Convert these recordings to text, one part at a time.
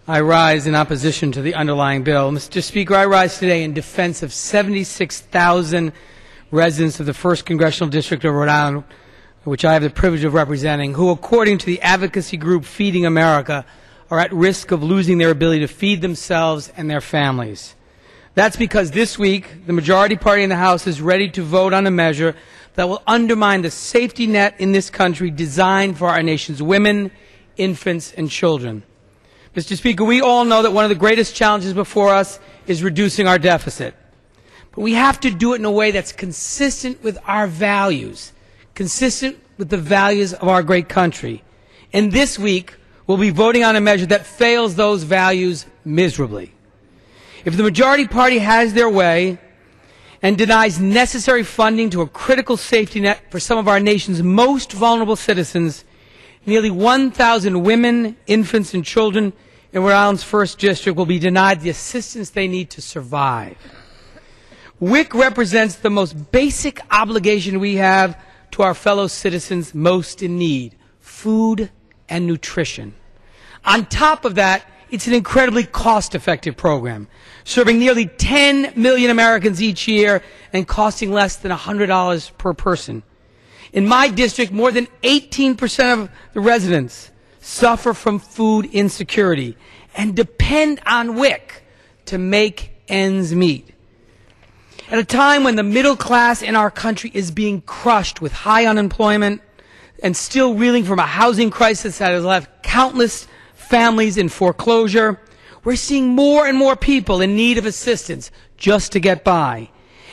I rise in opposition to the underlying bill. Mr. Speaker, I rise today in defense of 76,000 residents of the 1st Congressional District of Rhode Island, which I have the privilege of representing, who, according to the advocacy group Feeding America, are at risk of losing their ability to feed themselves and their families. That's because this week, the majority party in the House is ready to vote on a measure that will undermine the safety net in this country designed for our nation's women, infants, and children. Mr. Speaker, we all know that one of the greatest challenges before us is reducing our deficit. But we have to do it in a way that's consistent with our values, consistent with the values of our great country. And this week, we'll be voting on a measure that fails those values miserably. If the majority party has their way and denies necessary funding to a critical safety net for some of our nation's most vulnerable citizens, nearly 1,000 women, infants, and children in Rhode Island's 1st District will be denied the assistance they need to survive. WIC represents the most basic obligation we have to our fellow citizens most in need: food and nutrition. On top of that, it's an incredibly cost-effective program, serving nearly 10 million Americans each year and costing less than $100 per person. In my district, more than 18% of the residents suffer from food insecurity and depend on WIC to make ends meet. At a time when the middle class in our country is being crushed with high unemployment and still reeling from a housing crisis that has left countless families in foreclosure, we're seeing more and more people in need of assistance just to get by.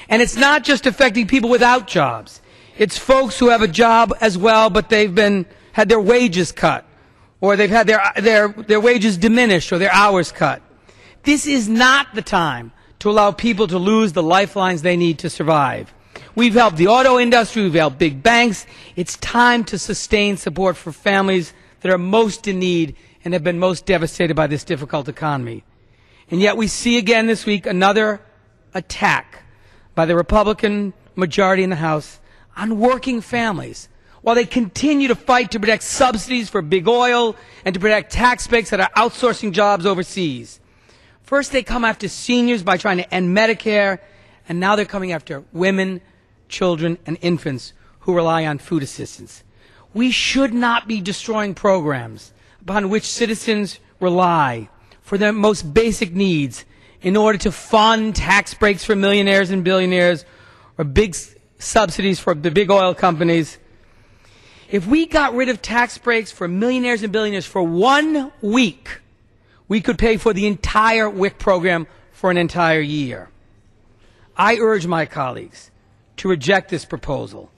And it's not just affecting people without jobs. It's folks who have a job as well, but they've had their wages cut, or they've had their wages diminished or their hours cut. This is not the time to allow people to lose the lifelines they need to survive. We've helped the auto industry, we've helped big banks. It's time to sustain support for families that are most in need and have been most devastated by this difficult economy. And yet we see again this week another attack by the Republican majority in the House on working families, while they continue to fight to protect subsidies for big oil and to protect tax breaks that are outsourcing jobs overseas. First they come after seniors by trying to end Medicare, and now they're coming after women, children, and infants who rely on food assistance. We should not be destroying programs upon which citizens rely for their most basic needs in order to fund tax breaks for millionaires and billionaires or big subsidies for the big oil companies. If we got rid of tax breaks for millionaires and billionaires for 1 week, we could pay for the entire WIC program for an entire year. I urge my colleagues to reject this proposal,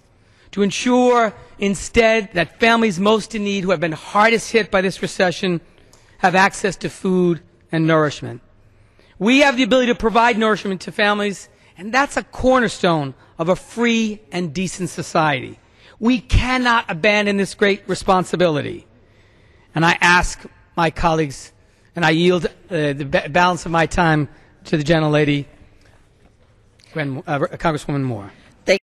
to ensure instead that families most in need who have been hardest hit by this recession have access to food and nourishment. We have the ability to provide nourishment to families, and that's a cornerstone of a free and decent society. We cannot abandon this great responsibility. And I ask my colleagues, and I yield the balance of my time to the gentlelady, Congresswoman Moore.